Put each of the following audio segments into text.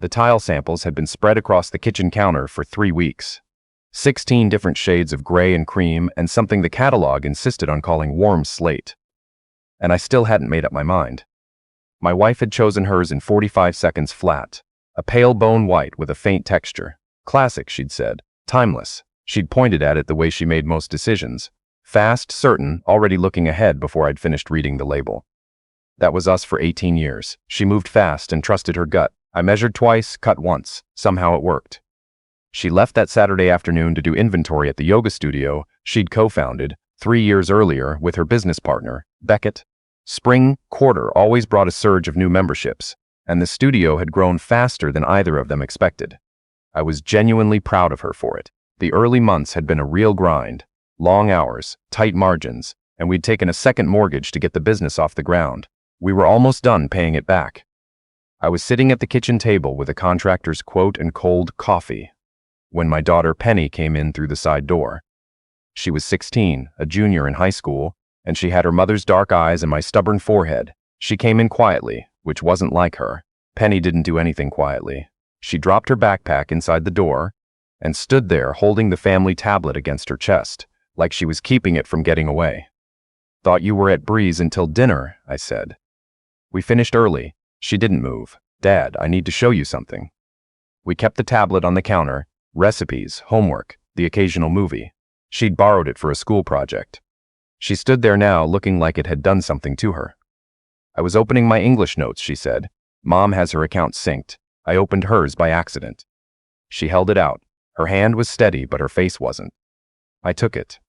The tile samples had been spread across the kitchen counter for 3 weeks. 16 different shades of gray and cream, and something the catalog insisted on calling warm slate. And I still hadn't made up my mind. My wife had chosen hers in 45 seconds flat. A pale bone white with a faint texture. Classic, she'd said. Timeless. She'd pointed at it the way she made most decisions. Fast, certain, already looking ahead before I'd finished reading the label. That was us for 18 years. She moved fast and trusted her gut. I measured twice, cut once. Somehow it worked. She left that Saturday afternoon to do inventory at the yoga studio she'd co-founded 3 years earlier with her business partner, Beckett. Spring quarter always brought a surge of new memberships, and the studio had grown faster than either of them expected. I was genuinely proud of her for it. The early months had been a real grind. Long hours, tight margins, and we'd taken a second mortgage to get the business off the ground. We were almost done paying it back. I was sitting at the kitchen table with a contractor's quote and cold coffee when my daughter Penny came in through the side door. She was 16, a junior in high school, and she had her mother's dark eyes and my stubborn forehead. She came in quietly, which wasn't like her. Penny didn't do anything quietly. She dropped her backpack inside the door and stood there holding the family tablet against her chest, like she was keeping it from getting away. "Thought you were at Breeze until dinner," I said. We finished early. She didn't move. "Dad, I need to show you something." We kept the tablet on the counter. Recipes, homework, the occasional movie. She'd borrowed it for a school project. She stood there now looking like it had done something to her. "I was opening my English notes," she said. "Mom has her account synced. I opened hers by accident." She held it out. Her hand was steady, but her face wasn't. I took it.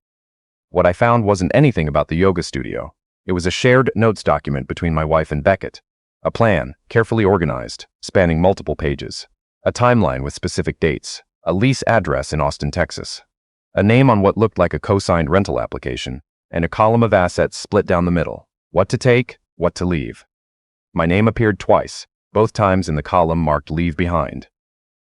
What I found wasn't anything about the yoga studio. It was a shared notes document between my wife and Beckett. A plan, carefully organized, spanning multiple pages. A timeline with specific dates. A lease address in Austin, Texas. A name on what looked like a co-signed rental application, and a column of assets split down the middle. What to take, what to leave. My name appeared twice, both times in the column marked Leave Behind.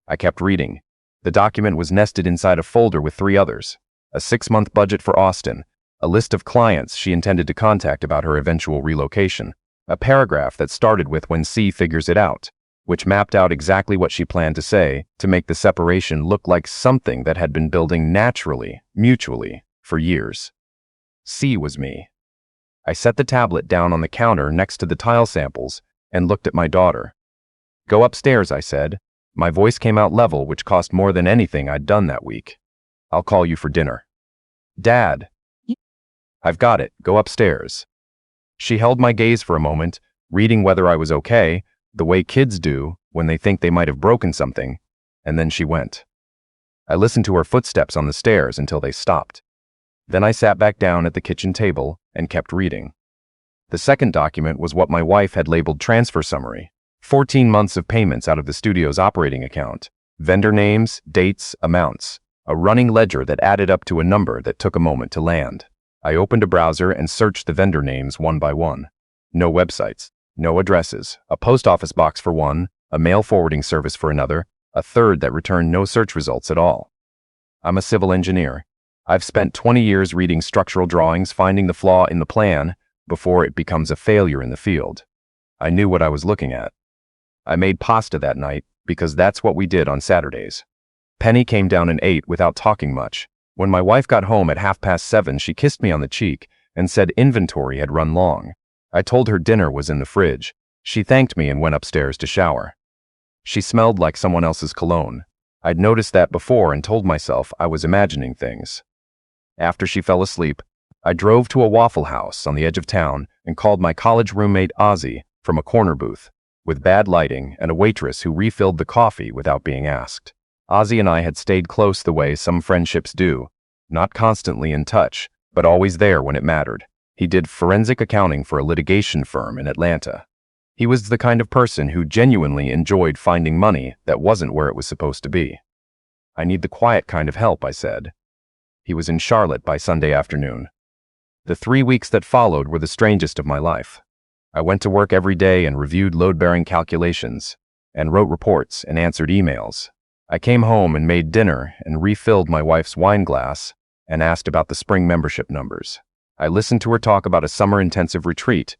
I kept reading. The document was nested inside a folder with 3 others. A 6-month budget for Austin, a list of clients she intended to contact about her eventual relocation, a paragraph that started with "when C figures it out," which mapped out exactly what she planned to say to make the separation look like something that had been building naturally, mutually, for years. C was me. I set the tablet down on the counter next to the tile samples and looked at my daughter. "Go upstairs," I said. My voice came out level, which cost more than anything I'd done that week. "I'll call you for dinner." "Dad." "I've got it. Go upstairs." She held my gaze for a moment, reading whether I was okay, the way kids do when they think they might have broken something, and then she went. I listened to her footsteps on the stairs until they stopped. Then I sat back down at the kitchen table and kept reading. The second document was what my wife had labeled transfer summary. 14 months of payments out of the studio's operating account. Vendor names, dates, amounts. A running ledger that added up to a number that took a moment to land. I opened a browser and searched the vendor names one by one. No websites. No addresses, a post office box for one, a mail forwarding service for another, a third that returned no search results at all. I'm a civil engineer. I've spent 20 years reading structural drawings, finding the flaw in the plan before it becomes a failure in the field. I knew what I was looking at. I made pasta that night because that's what we did on Saturdays. Penny came down and ate without talking much. When my wife got home at 7:30, she kissed me on the cheek and said inventory had run long. I told her dinner was in the fridge. She thanked me and went upstairs to shower. She smelled like someone else's cologne. I'd noticed that before and told myself I was imagining things. After she fell asleep, I drove to a Waffle House on the edge of town and called my college roommate Ozzy from a corner booth, with bad lighting and a waitress who refilled the coffee without being asked. Ozzy and I had stayed close the way some friendships do, not constantly in touch, but always there when it mattered. He did forensic accounting for a litigation firm in Atlanta. He was the kind of person who genuinely enjoyed finding money that wasn't where it was supposed to be. "I need the quiet kind of help," I said. He was in Charlotte by Sunday afternoon. The 3 weeks that followed were the strangest of my life. I went to work every day and reviewed load-bearing calculations, and wrote reports and answered emails. I came home and made dinner and refilled my wife's wine glass and asked about the spring membership numbers. I listened to her talk about a summer intensive retreat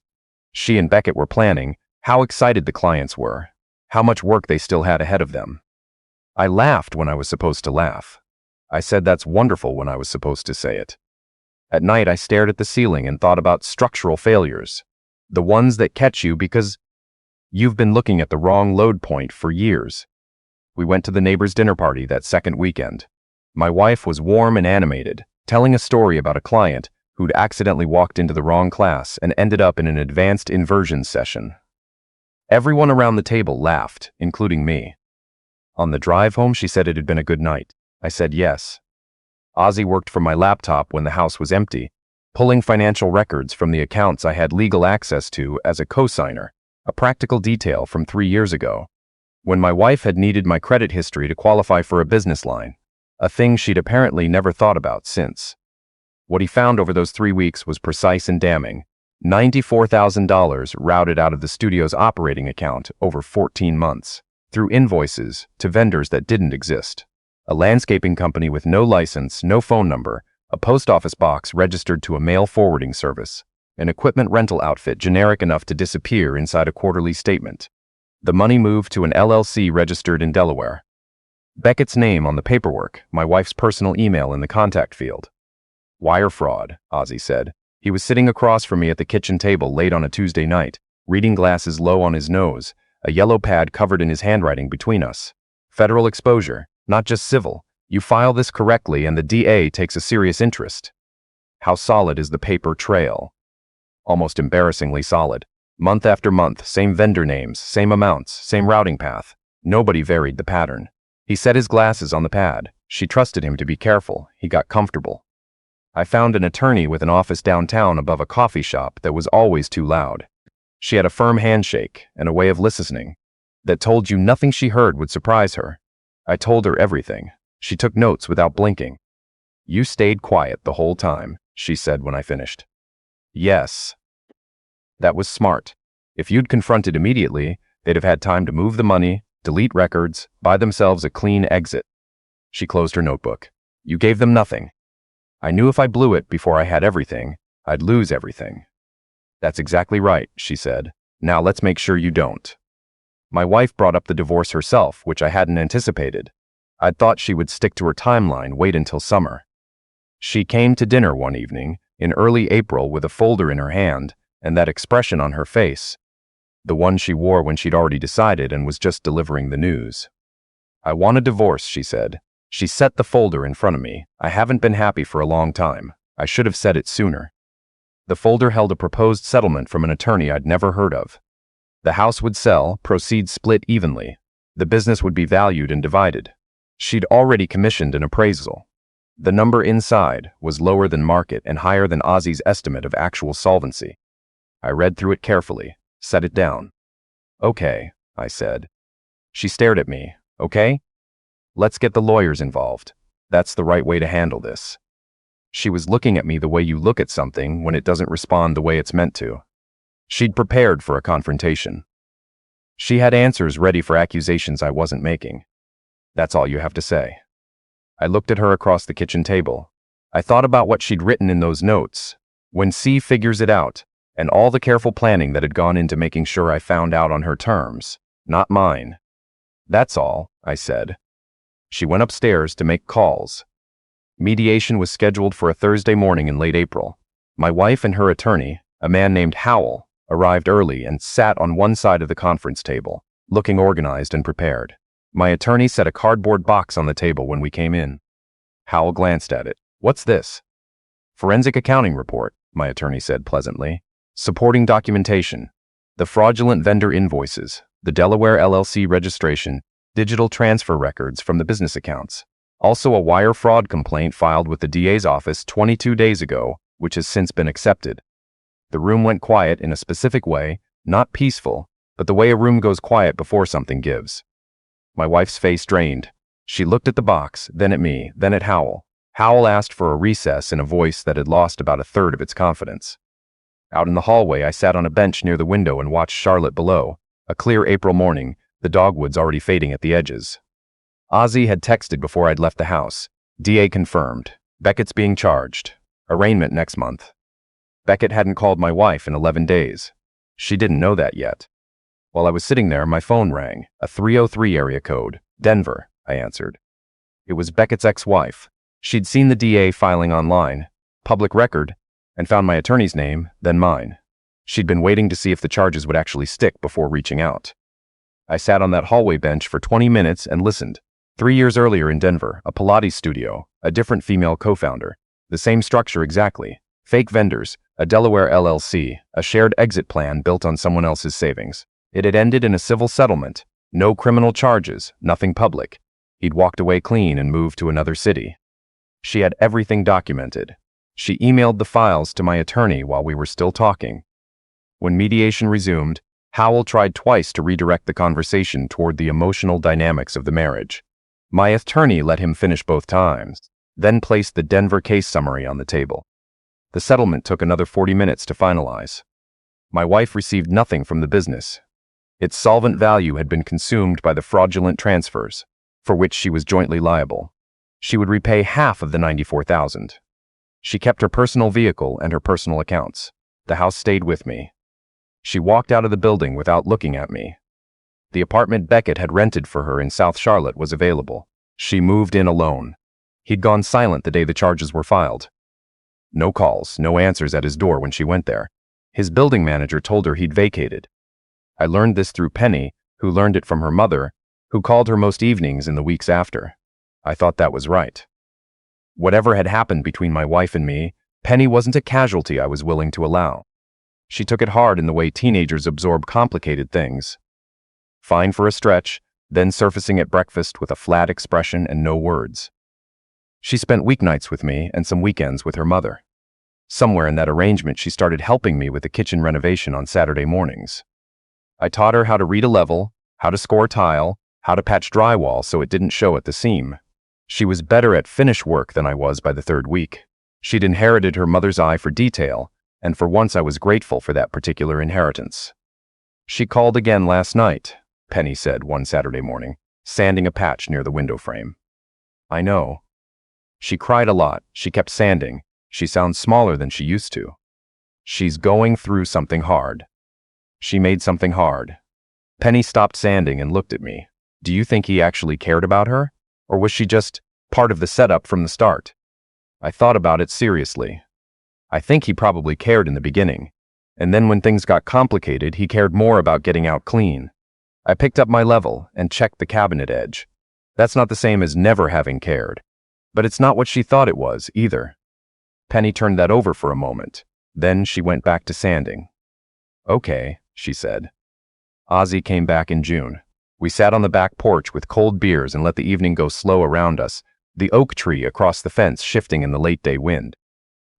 she and Beckett were planning, how excited the clients were. how much work they still had ahead of them. I laughed when I was supposed to laugh. I said that's wonderful when I was supposed to say it. At night, I stared at the ceiling and thought about structural failures, the ones that catch you because you've been looking at the wrong load point for years. We went to the neighbor's dinner party that second weekend. My wife was warm and animated, telling a story about a client who'd accidentally walked into the wrong class and ended up in an advanced inversion session. Everyone around the table laughed, including me. On the drive home, she said it had been a good night. I said yes. Ozzy worked from my laptop when the house was empty, pulling financial records from the accounts I had legal access to as a cosigner, a practical detail from 3 years ago, when my wife had needed my credit history to qualify for a business line, a thing she'd apparently never thought about since. What he found over those 3 weeks was precise and damning. $94,000 routed out of the studio's operating account over 14 months, through invoices to vendors that didn't exist. A landscaping company with no license, no phone number, a post office box registered to a mail forwarding service, an equipment rental outfit generic enough to disappear inside a quarterly statement. The money moved to an LLC registered in Delaware. Beckett's name on the paperwork, my wife's personal email in the contact field. Wire fraud, Ozzy said. He was sitting across from me at the kitchen table late on a Tuesday night, reading glasses low on his nose, a yellow pad covered in his handwriting between us. Federal exposure, not just civil. You file this correctly and the DA takes a serious interest. How solid is the paper trail? Almost embarrassingly solid. Month after month, same vendor names, same amounts, same routing path. Nobody varied the pattern. He set his glasses on the pad. She trusted him to be careful. He got comfortable. I found an attorney with an office downtown above a coffee shop that was always too loud. She had a firm handshake and a way of listening that told you nothing she heard would surprise her. I told her everything. She took notes without blinking. You stayed quiet the whole time, she said when I finished. Yes. That was smart. If you'd confronted immediately, they'd have had time to move the money, delete records, buy themselves a clean exit. She closed her notebook. You gave them nothing. I knew if I blew it before I had everything, I'd lose everything. That's exactly right, she said. Now let's make sure you don't. My wife brought up the divorce herself, which I hadn't anticipated. I'd thought she would stick to her timeline, wait until summer. She came to dinner one evening, in early April, with a folder in her hand, and that expression on her face, the one she wore when she'd already decided and was just delivering the news. I want a divorce, she said. She set the folder in front of me. I haven't been happy for a long time. I should have said it sooner. The folder held a proposed settlement from an attorney I'd never heard of. The house would sell, proceeds split evenly. The business would be valued and divided. She'd already commissioned an appraisal. The number inside was lower than market and higher than Ozzy's estimate of actual solvency. I read through it carefully, set it down. Okay, I said. She stared at me. Okay? Let's get the lawyers involved. That's the right way to handle this. She was looking at me the way you look at something when it doesn't respond the way it's meant to. She'd prepared for a confrontation. She had answers ready for accusations I wasn't making. That's all you have to say. I looked at her across the kitchen table. I thought about what she'd written in those notes. When C figures it out, and all the careful planning that had gone into making sure I found out on her terms, not mine. That's all, I said. She went upstairs to make calls. Mediation was scheduled for a Thursday morning in late April. My wife and her attorney, a man named Howell, arrived early and sat on one side of the conference table, looking organized and prepared. My attorney set a cardboard box on the table when we came in. Howell glanced at it. What's this? Forensic accounting report, my attorney said pleasantly. Supporting documentation. The fraudulent vendor invoices, the Delaware LLC registration, digital transfer records from the business accounts. Also a wire fraud complaint filed with the DA's office 22 days ago, which has since been accepted. The room went quiet in a specific way, not peaceful, but the way a room goes quiet before something gives. My wife's face drained. She looked at the box, then at me, then at Howell. Howell asked for a recess in a voice that had lost about a third of its confidence. Out in the hallway, I sat on a bench near the window and watched Charlotte below. A clear April morning, the dogwoods already fading at the edges. Ozzy had texted before I'd left the house. DA confirmed. Beckett's being charged. Arraignment next month. Beckett hadn't called my wife in 11 days. She didn't know that yet. While I was sitting there, my phone rang. A 303 area code. Denver, I answered. It was Beckett's ex-wife. She'd seen the DA filing online, public record, and found my attorney's name, then mine. She'd been waiting to see if the charges would actually stick before reaching out. I sat on that hallway bench for 20 minutes and listened. 3 years earlier in Denver, a Pilates studio, a different female co-founder. The same structure exactly. Fake vendors, a Delaware LLC, a shared exit plan built on someone else's savings. It had ended in a civil settlement. No criminal charges, nothing public. He'd walked away clean and moved to another city. She had everything documented. She emailed the files to my attorney while we were still talking. When mediation resumed, Howell tried twice to redirect the conversation toward the emotional dynamics of the marriage. My attorney let him finish both times, then placed the Denver case summary on the table. The settlement took another 40 minutes to finalize. My wife received nothing from the business. Its solvent value had been consumed by the fraudulent transfers, for which she was jointly liable. She would repay half of the $94,000. She kept her personal vehicle and her personal accounts. The house stayed with me. She walked out of the building without looking at me. The apartment Beckett had rented for her in South Charlotte was available. She moved in alone. He'd gone silent the day the charges were filed. No calls, no answers at his door when she went there. His building manager told her he'd vacated. I learned this through Penny, who learned it from her mother, who called her most evenings in the weeks after. I thought that was right. Whatever had happened between my wife and me, Penny wasn't a casualty I was willing to allow. She took it hard in the way teenagers absorb complicated things. Fine for a stretch, then surfacing at breakfast with a flat expression and no words. She spent weeknights with me and some weekends with her mother. Somewhere in that arrangement, she started helping me with the kitchen renovation on Saturday mornings. I taught her how to read a level, how to score tile, how to patch drywall so it didn't show at the seam. She was better at finish work than I was by the third week. She'd inherited her mother's eye for detail, and for once I was grateful for that particular inheritance. She called again last night, Penny said one Saturday morning, sanding a patch near the window frame. I know. She cried a lot. She kept sanding. She sounds smaller than she used to. She's going through something hard. She made something hard. Penny stopped sanding and looked at me. Do you think he actually cared about her? Or was she just part of the setup from the start? I thought about it seriously. I think he probably cared in the beginning. And then when things got complicated, he cared more about getting out clean. I picked up my level and checked the cabinet edge. That's not the same as never having cared. But it's not what she thought it was, either. Penny turned that over for a moment. Then she went back to sanding. Okay, she said. Ozzy came back in June. We sat on the back porch with cold beers and let the evening go slow around us, the oak tree across the fence shifting in the late-day wind.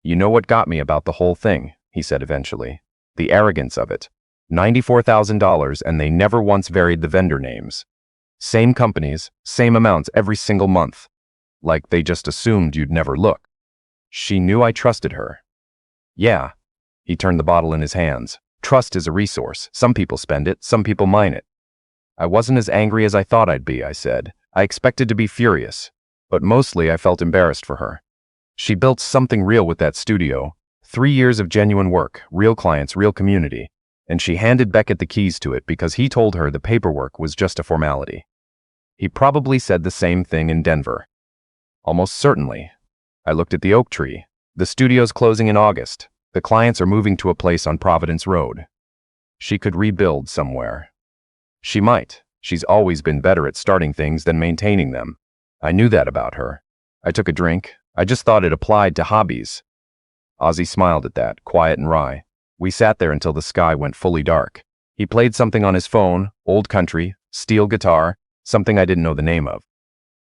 You know what got me about the whole thing, he said eventually. The arrogance of it. $94,000 and they never once varied the vendor names. Same companies, same amounts every single month. Like they just assumed you'd never look. She knew I trusted her. Yeah. He turned the bottle in his hands. Trust is a resource. Some people spend it, some people mine it. I wasn't as angry as I thought I'd be, I said. I expected to be furious, but mostly I felt embarrassed for her. She built something real with that studio. 3 years of genuine work, real clients, real community. And she handed Beckett the keys to it because he told her the paperwork was just a formality. He probably said the same thing in Denver. Almost certainly. I looked at the oak tree. The studio's closing in August. The clients are moving to a place on Providence Road. She could rebuild somewhere. She might. She's always been better at starting things than maintaining them. I knew that about her. I took a drink. I just thought it applied to hobbies. Ozzy smiled at that, quiet and wry. We sat there until the sky went fully dark. He played something on his phone, old country, steel guitar, something I didn't know the name of.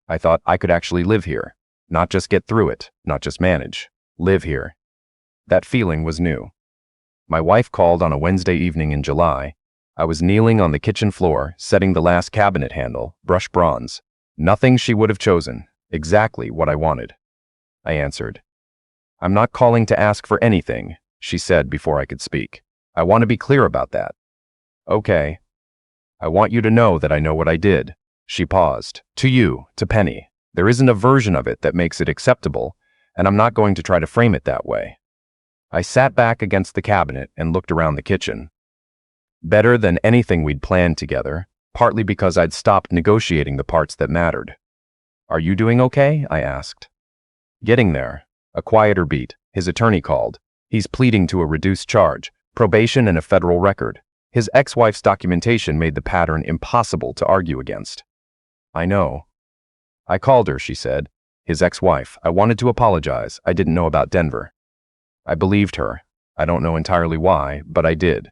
I thought I could actually live here. Not just get through it, not just manage. Live here. That feeling was new. My wife called on a Wednesday evening in July. I was kneeling on the kitchen floor, setting the last cabinet handle, brushed bronze. Nothing she would have chosen. Exactly what I wanted. I answered. I'm not calling to ask for anything, she said before I could speak. I want to be clear about that. Okay. I want you to know that I know what I did. She paused. To you, to Penny. There isn't a version of it that makes it acceptable, and I'm not going to try to frame it that way. I sat back against the cabinet and looked around the kitchen. Better than anything we'd planned together, partly because I'd stopped negotiating the parts that mattered. "Are you doing okay?" I asked. "Getting there." A quieter beat. His attorney called. "He's pleading to a reduced charge, probation and a federal record. His ex-wife's documentation made the pattern impossible to argue against." "I know." "I called her," she said. "His ex-wife. I wanted to apologize. I didn't know about Denver." I believed her. I don't know entirely why, but I did.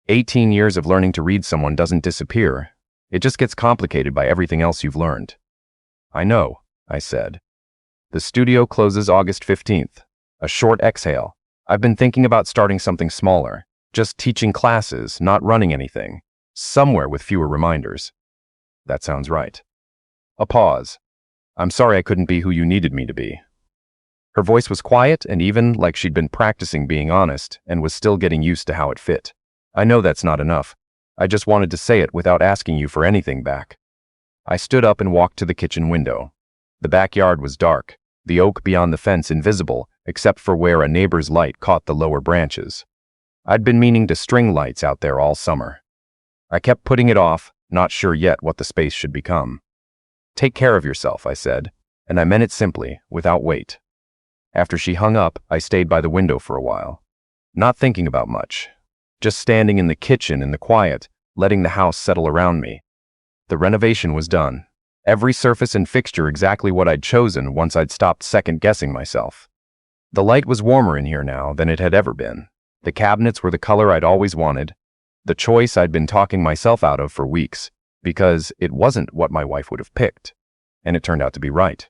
18 years of learning to read someone doesn't disappear. It just gets complicated by everything else you've learned. "I know," I said. The studio closes August 15th. A short exhale. I've been thinking about starting something smaller. Just teaching classes, not running anything. Somewhere with fewer reminders. That sounds right. A pause. "I'm sorry I couldn't be who you needed me to be." Her voice was quiet and even, like she'd been practicing being honest and was still getting used to how it fit. "I know that's not enough. I just wanted to say it without asking you for anything back." I stood up and walked to the kitchen window. The backyard was dark, the oak beyond the fence invisible, except for where a neighbor's light caught the lower branches. I'd been meaning to string lights out there all summer. I kept putting it off, not sure yet what the space should become. "Take care of yourself," I said, and I meant it simply, without weight. After she hung up, I stayed by the window for a while. Not thinking about much. Just standing in the kitchen in the quiet, letting the house settle around me. The renovation was done. Every surface and fixture exactly what I'd chosen once I'd stopped second-guessing myself. The light was warmer in here now than it had ever been. The cabinets were the color I'd always wanted. The choice I'd been talking myself out of for weeks, because it wasn't what my wife would have picked. And it turned out to be right.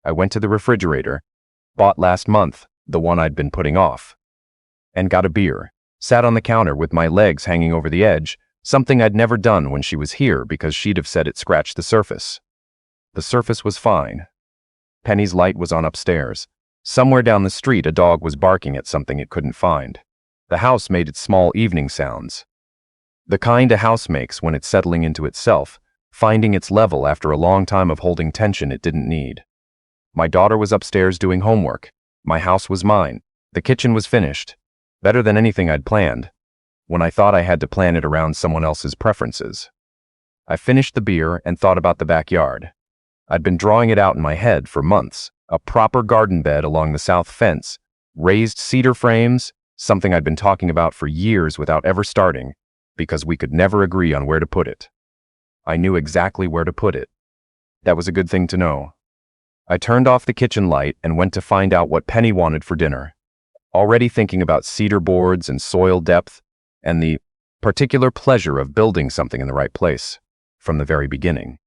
I went to the refrigerator, bought last month, the one I'd been putting off, and got a beer. Sat on the counter with my legs hanging over the edge, something I'd never done when she was here because she'd have said it scratched the surface. The surface was fine. Penny's light was on upstairs. Somewhere down the street a dog was barking at something it couldn't find. The house made its small evening sounds. The kind a house makes when it's settling into itself, finding its level after a long time of holding tension it didn't need. My daughter was upstairs doing homework. My house was mine. The kitchen was finished. Better than anything I'd planned, when I thought I had to plan it around someone else's preferences. I finished the beer and thought about the backyard. I'd been drawing it out in my head for months. A proper garden bed along the south fence, raised cedar frames, something I'd been talking about for years without ever starting, because we could never agree on where to put it. I knew exactly where to put it. That was a good thing to know. I turned off the kitchen light and went to find out what Penny wanted for dinner. Already thinking about cedar boards and soil depth, and the particular pleasure of building something in the right place, from the very beginning.